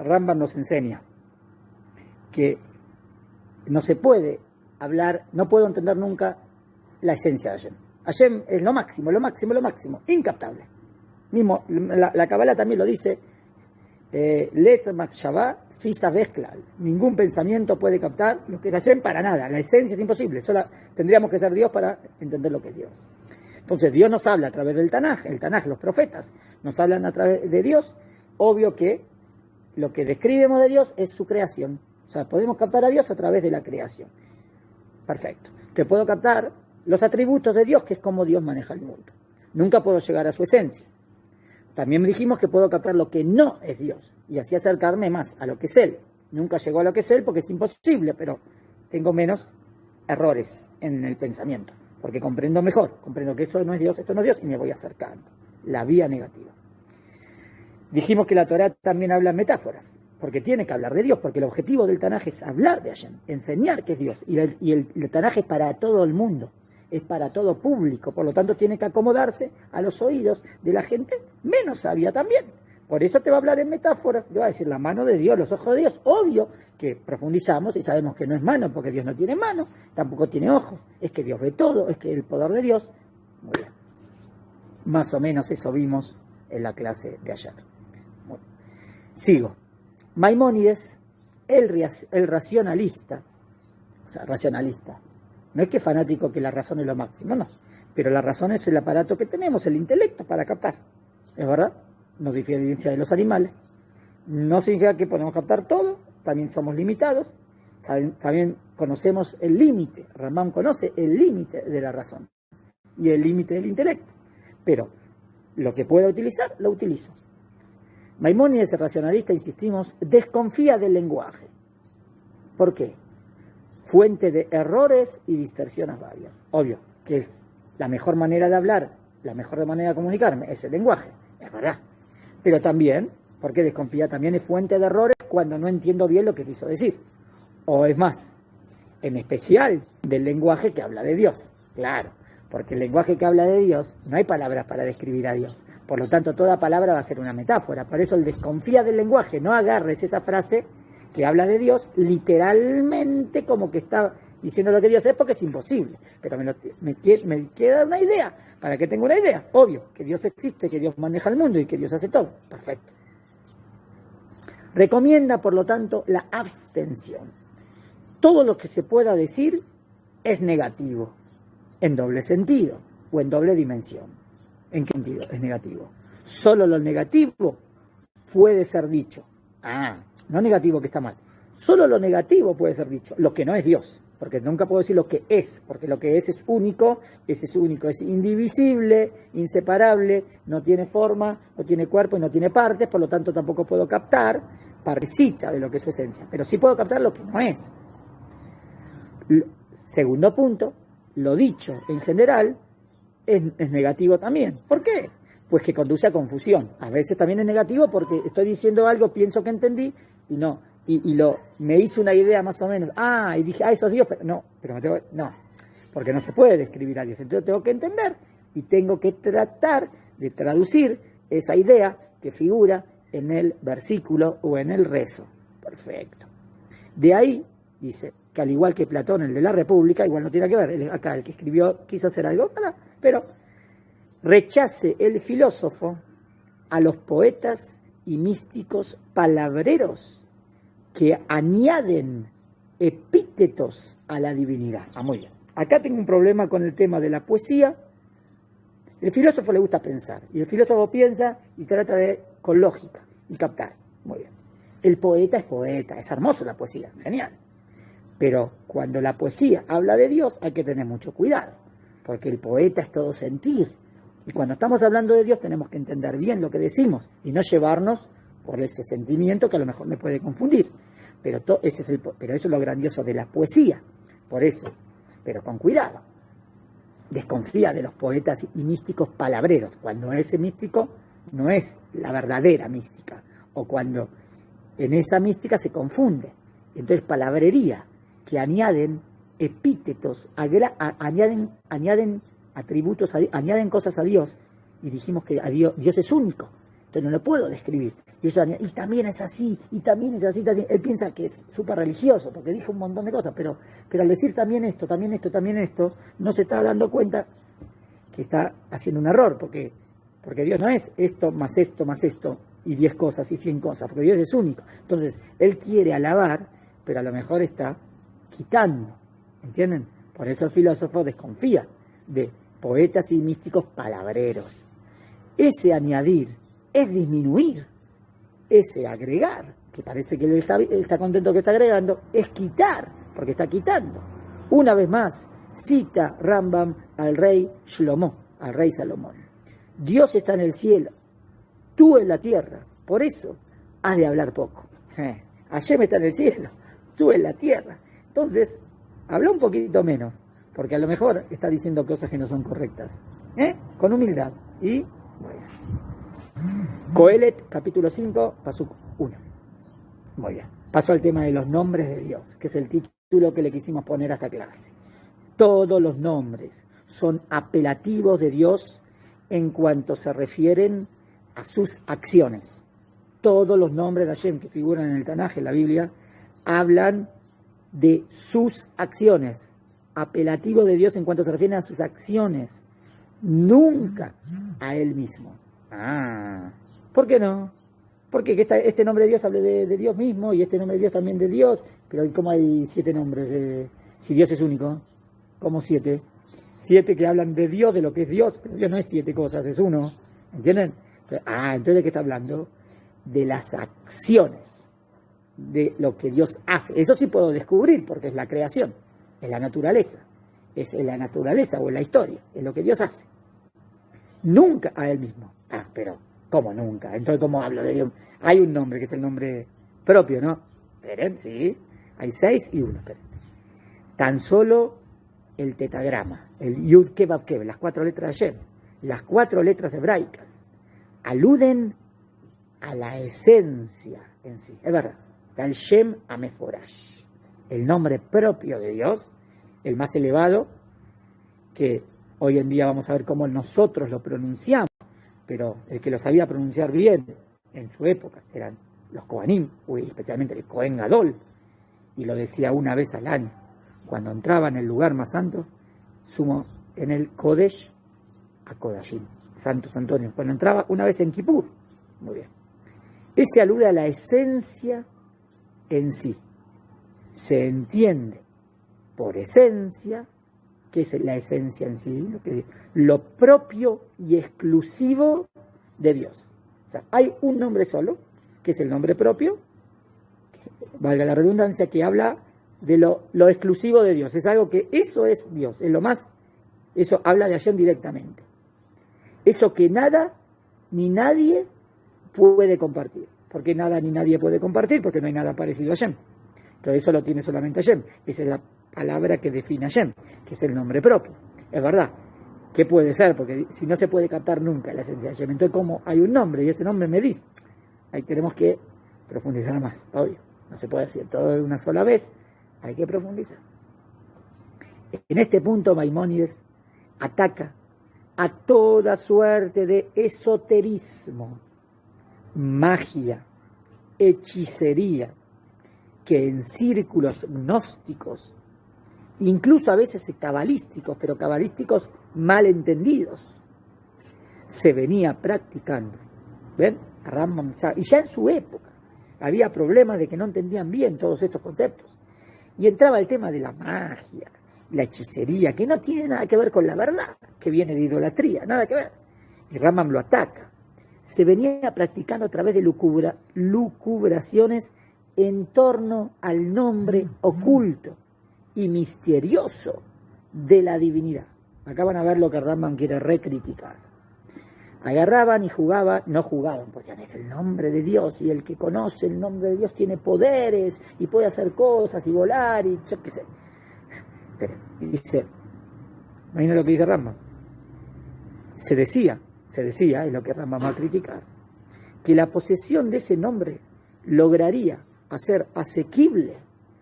Rambam nos enseña que no se puede hablar, no puedo entender nunca la esencia de Hashem. Hashem es lo máximo, lo máximo, lo máximo, incaptable. Mismo, la Kabbalah también lo dice, Let Machshavá Fisa Vesklal. Ningún pensamiento puede captar lo que es Hashem para nada. La esencia es imposible. Solo tendríamos que ser Dios para entender lo que es Dios. Entonces Dios nos habla a través del Tanaj. El Tanaj, los profetas, nos hablan a través de Dios. Obvio que lo que describimos de Dios es su creación. O sea, podemos captar a Dios a través de la creación. Perfecto. Que puedo captar los atributos de Dios, que es como Dios maneja el mundo. Nunca puedo llegar a su esencia. También dijimos que puedo captar lo que no es Dios y así acercarme más a lo que es Él. Nunca llego a lo que es Él porque es imposible, pero tengo menos errores en el pensamiento, porque comprendo mejor, comprendo que esto no es Dios y me voy acercando. La vía negativa. Dijimos que la Torá también habla en metáforas, porque tiene que hablar de Dios, porque el objetivo del Tanaj es hablar de Hashem, enseñar que es Dios, y el Tanaj es para todo el mundo. Es para todo público, por lo tanto tiene que acomodarse a los oídos de la gente menos sabia también. Por eso te va a hablar en metáforas, te va a decir la mano de Dios, los ojos de Dios. Obvio que profundizamos y sabemos que no es mano, porque Dios no tiene mano, tampoco tiene ojos, es que Dios ve todo, es que el poder de Dios. Muy bien. Más o menos eso vimos en la clase de ayer. Bueno, sigo. Maimónides, el racionalista, no es que fanático que la razón es lo máximo, no. Pero la razón es el aparato que tenemos, el intelecto para captar. ¿Es verdad? Nos diferencia de los animales. No significa que podemos captar todo, también somos limitados. También conocemos el límite. Rambam conoce el límite de la razón y el límite del intelecto. Pero lo que pueda utilizar, lo utilizo. Maimónides, el racionalista, insistimos, desconfía del lenguaje. ¿Por qué? Fuente de errores y distorsiones varias. Obvio que es la mejor manera de hablar, la mejor manera de comunicarme, es el lenguaje, es verdad. Pero también, porque desconfía, también es fuente de errores cuando no entiendo bien lo que quiso decir. O es más, en especial del lenguaje que habla de Dios. Claro, porque el lenguaje que habla de Dios, no hay palabras para describir a Dios. Por lo tanto, toda palabra va a ser una metáfora. Por eso el desconfía del lenguaje, no agarres esa frase que habla de Dios literalmente como que está diciendo lo que Dios es, porque es imposible. Pero me quiere dar una idea, para que tenga una idea. Obvio, que Dios existe, que Dios maneja el mundo y que Dios hace todo. Perfecto. Recomienda, por lo tanto, la abstención. Todo lo que se pueda decir es negativo, en doble sentido o en doble dimensión. ¿En qué sentido es negativo? Solo lo negativo puede ser dicho. No negativo que está mal. Solo lo negativo puede ser dicho, lo que no es Dios. Porque nunca puedo decir lo que es, porque lo que es único, ese es único, es indivisible, inseparable, no tiene forma, no tiene cuerpo y no tiene partes, por lo tanto tampoco puedo captar partecita de lo que es su esencia. Pero sí puedo captar lo que no es. Segundo punto, lo dicho en general es negativo también. ¿Por qué? Pues que conduce a confusión. A veces también es negativo porque estoy diciendo algo, pienso que entendí y no. Me hice una idea más o menos. Y dije, eso es Dios, pero no. No, porque no se puede describir a Dios. Entonces tengo que entender y tengo que tratar de traducir esa idea que figura en el versículo o en el rezo. Perfecto. De ahí, dice, que al igual que Platón, el de la República, igual no tiene que ver. Acá el que escribió quiso hacer algo, pero rechace el filósofo a los poetas y místicos palabreros que añaden epítetos a la divinidad. Muy bien. Acá tengo un problema con el tema de la poesía. El filósofo le gusta pensar, y el filósofo piensa y trata con lógica y captar. Muy bien. El poeta, es hermoso la poesía, genial. Pero cuando la poesía habla de Dios hay que tener mucho cuidado, porque el poeta es todo sentir. Y cuando estamos hablando de Dios tenemos que entender bien lo que decimos y no llevarnos por ese sentimiento que a lo mejor me puede confundir. Pero eso es lo grandioso de la poesía. Por eso, pero con cuidado. Desconfía de los poetas y místicos palabreros, cuando ese místico no es la verdadera mística, o cuando en esa mística se confunde. Entonces, palabrería, que añaden epítetos, añaden atributos, añaden cosas a Dios, y dijimos que Dios es único, entonces no lo puedo describir. Y también es así, y también es así. Él piensa que es súper religioso, porque dijo un montón de cosas, pero al decir también esto, también esto, también esto, no se está dando cuenta que está haciendo un error, porque Dios no es esto, más esto, y 10 cosas, y 100 cosas, porque Dios es único. Entonces, él quiere alabar, pero a lo mejor está quitando, ¿entienden? Por eso el filósofo desconfía de poetas y místicos palabreros. Ese añadir es disminuir, ese agregar, que parece que él está contento que está agregando, es quitar, porque está quitando. Una vez más, cita Rambam al rey Shlomo, al rey Salomón. Dios está en el cielo, tú en la tierra, por eso has de hablar poco. Hashem está en el cielo, tú en la tierra. Entonces, habla un poquito menos, porque a lo mejor está diciendo cosas que no son correctas. Con humildad. Y, bueno. Coelet, capítulo 5, pasuk 1. Muy bien. Paso al tema de los nombres de Dios, que es el título que le quisimos poner a esta clase. Todos los nombres son apelativos de Dios en cuanto se refieren a sus acciones. Todos los nombres de Hashem que figuran en el Tanaj, en la Biblia, hablan de sus acciones. Apelativo de Dios en cuanto se refieren a sus acciones. Nunca a Él mismo. ¿Por qué no? Porque este nombre de Dios hable de Dios mismo y este nombre de Dios también de Dios. Pero ¿cómo hay 7 nombres? Si Dios es único, ¿cómo 7? 7 que hablan de Dios, de lo que es Dios. Pero Dios no es 7 cosas, es uno. ¿Entienden? Entonces ¿de qué está hablando? De las acciones, de lo que Dios hace. Eso sí puedo descubrir porque es la creación, es la naturaleza. Es en la naturaleza o en la historia, es lo que Dios hace. Nunca a Él mismo. Pero ¿cómo nunca? Entonces, ¿cómo hablo de Dios? Hay un nombre que es el nombre propio, ¿no? Esperen, sí. Hay 6 y 1, esperen. Tan solo el tetagrama, el Yud Ke Vav Ke, las 4 letras de Hashem, las 4 letras hebraicas, aluden a la esencia en sí. Es verdad. Está el Shem Ameforash, el nombre propio de Dios, el más elevado, que hoy en día vamos a ver cómo nosotros lo pronunciamos, pero el que lo sabía pronunciar bien en su época eran los Kohanim, especialmente el Kohen Gadol, y lo decía una vez al año, cuando entraba en el lugar más santo, sumo en el Kodesh a Kodashim, Santo Antonio, cuando entraba una vez en Kippur. Muy bien. Ese alude a la esencia en sí. Se entiende por esencia, que es la esencia en sí, lo propio y exclusivo de Dios. O sea, hay un nombre solo, que es el nombre propio, valga la redundancia, que habla de lo exclusivo de Dios. Es algo que eso es Dios, es lo más, eso habla de Hashem directamente. Eso que nada ni nadie puede compartir. ¿Por qué nada ni nadie puede compartir? Porque no hay nada parecido a Hashem. Entonces eso lo tiene solamente Hashem. Esa es la palabra que define a Hashem, que es el nombre propio. Es verdad. ¿Qué puede ser? Porque si no se puede captar nunca la esencia de Hashem. Entonces, como hay un nombre y ese nombre me dice, ahí tenemos que profundizar más, obvio. No se puede decir todo de una sola vez, hay que profundizar. En este punto Maimónides ataca a toda suerte de esoterismo, magia, hechicería, que en círculos gnósticos, incluso a veces cabalísticos, pero cabalísticos mal entendidos, se venía practicando. ¿Ven? Y ya en su época había problemas de que no entendían bien todos estos conceptos. Y entraba el tema de la magia, la hechicería, que no tiene nada que ver con la verdad, que viene de idolatría, nada que ver. Y Rambam lo ataca. Se venía practicando a través de lucubraciones en torno al nombre oculto y misterioso de la divinidad. Acá van a ver lo que Rambam quiere recriticar. Agarraban y jugaban, no jugaban, pues ya es el nombre de Dios, y el que conoce el nombre de Dios tiene poderes y puede hacer cosas y volar y yo qué sé. Pero dice, imagina lo que dice Rambam. Se decía, es lo que Rambam va a criticar, que la posesión de ese nombre lograría hacer asequible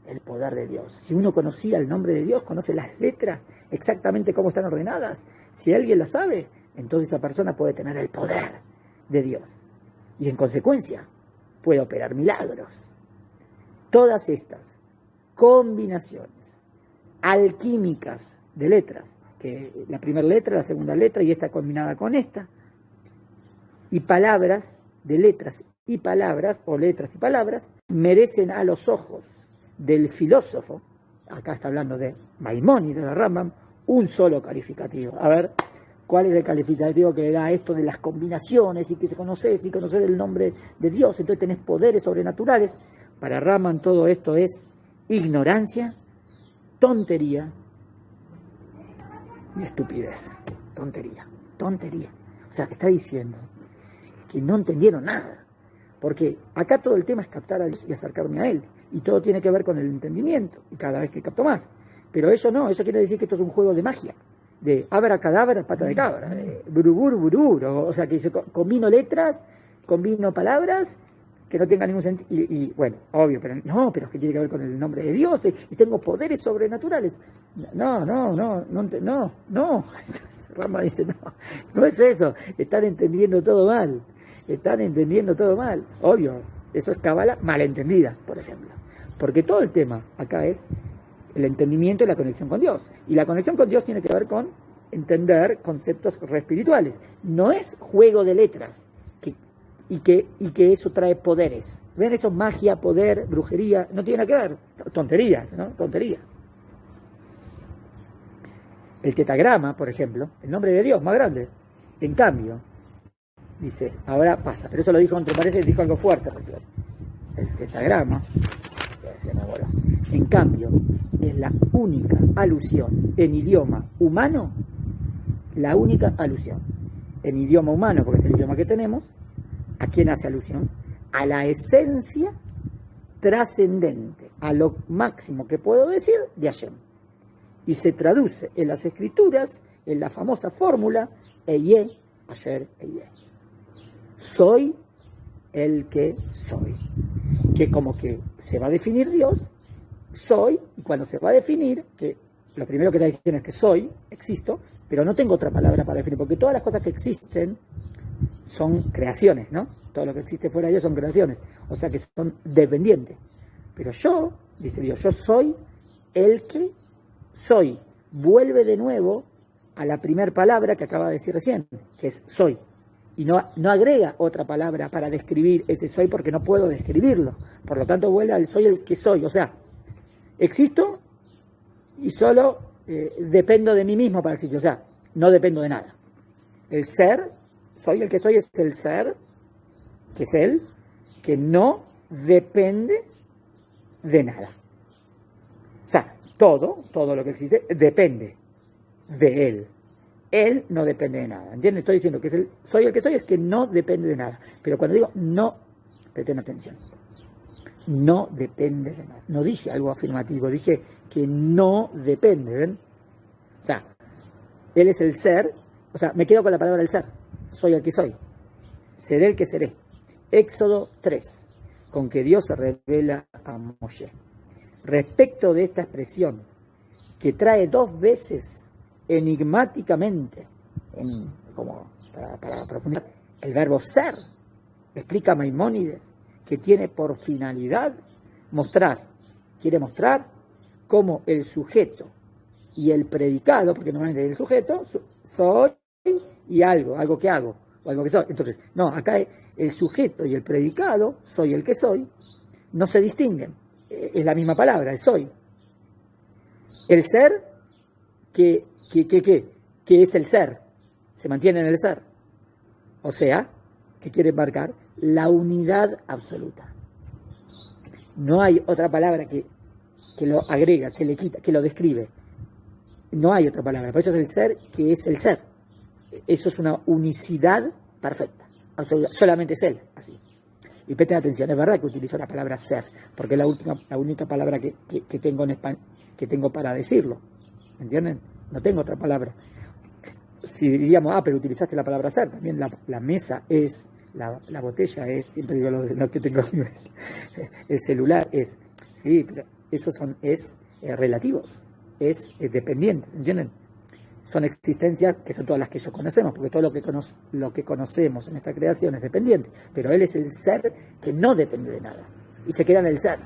el poder de Dios. Si uno conocía el nombre de Dios, conoce las letras exactamente cómo están ordenadas, si alguien las sabe, entonces esa persona puede tener el poder de Dios. Y en consecuencia, puede operar milagros. Todas estas combinaciones alquímicas de letras, que la primera letra, la segunda letra y esta combinada con esta, y palabras de letras y palabras, o letras y palabras, merecen a los ojos del filósofo, acá está hablando de Maimónides, de Rambam, un solo calificativo. A ver, ¿cuál es el calificativo que le da esto de las combinaciones y que conoces el nombre de Dios? Entonces tenés poderes sobrenaturales. Para Rambam todo esto es ignorancia, tontería y estupidez. Tontería. O sea, que está diciendo que no entendieron nada. Porque acá todo el tema es captar a Dios y acercarme a Él. Y todo tiene que ver con el entendimiento. Y cada vez que capto más. Pero eso no, eso quiere decir que esto es un juego de magia. De abracadabra, pata de cabra. De burubur. O sea, que yo combino letras, combino palabras que no tengan ningún sentido. Y bueno, obvio, pero es que tiene que ver con el nombre de Dios. Y tengo poderes sobrenaturales. No. Entonces Rambam dice, no es eso. Están entendiendo todo mal. Obvio, eso es cábala malentendida, por ejemplo. Porque todo el tema acá es el entendimiento y la conexión con Dios. Y la conexión con Dios tiene que ver con entender conceptos reespirituales. No es juego de letras y que eso trae poderes. ¿Ven? Eso es magia, poder, brujería. No tiene nada que ver. Tonterías, ¿no? Tonterías. El tetagrama, por ejemplo, el nombre de Dios más grande. En cambio, dice, ahora pasa, pero eso lo dijo, entre paréntesis, dijo algo fuerte recién. El tetagrama, se me voló. En cambio, es la única alusión en idioma humano, la única alusión en idioma humano, porque es el idioma que tenemos. ¿A quién hace alusión? A la esencia trascendente, a lo máximo que puedo decir de Hashem. Y se traduce en las escrituras, en la famosa fórmula, Eye, Asher, Eye. Soy el que soy. Que como que se va a definir Dios, soy, y cuando se va a definir, que lo primero que está diciendo es que soy, existo, pero no tengo otra palabra para definir, porque todas las cosas que existen son creaciones, ¿no? Todo lo que existe fuera de Dios son creaciones, o sea que son dependientes. Pero yo, dice Dios, yo soy el que soy. Vuelve de nuevo a la primera palabra que acaba de decir recién, que es soy. Y no agrega otra palabra para describir ese soy porque no puedo describirlo. Por lo tanto vuelve al soy el que soy. O sea, existo y solo dependo de mí mismo para existir. O sea, no dependo de nada. El ser, soy el que soy, es el ser, que es él, que no depende de nada. O sea, todo lo que existe depende de él. Él no depende de nada. ¿Entienden? Estoy diciendo que soy el que soy, es que no depende de nada. Pero cuando digo no, presten atención. No depende de nada. No dije algo afirmativo, dije que no depende, ¿ven? O sea, él es el ser, o sea, me quedo con la palabra el ser. Soy el que soy. Seré el que seré. Éxodo 3, con que Dios se revela a Moshe. Respecto de esta expresión, que trae 2 veces enigmáticamente, como para profundizar, el verbo ser, explica Maimónides, que tiene por finalidad quiere mostrar cómo el sujeto y el predicado, porque normalmente el sujeto, soy y algo que hago, o algo que soy. Entonces, no, acá el sujeto y el predicado, soy el que soy, no se distinguen. Es la misma palabra, el soy. El ser, que es el ser, se mantiene en el ser. O sea, que quiere marcar la unidad absoluta. No hay otra palabra que lo agrega, que le quita, que lo describe. No hay otra palabra. Por eso es el ser, que es el ser. Eso es una unicidad perfecta, absoluta. Solamente es él, así. Y presten atención, es verdad que utilizo la palabra ser, porque es la única palabra que tengo en español, que tengo para decirlo. ¿Entienden? No tengo otra palabra. Si diríamos, pero utilizaste la palabra ser, también la mesa es, la botella es, siempre digo lo que tengo, el celular es, sí, pero esos son relativos, es dependientes, ¿entienden? son existencias que son todas las que ellos conocemos, porque todo lo que conocemos en esta creación es dependiente, pero Él es el ser que no depende de nada y se queda en el ser.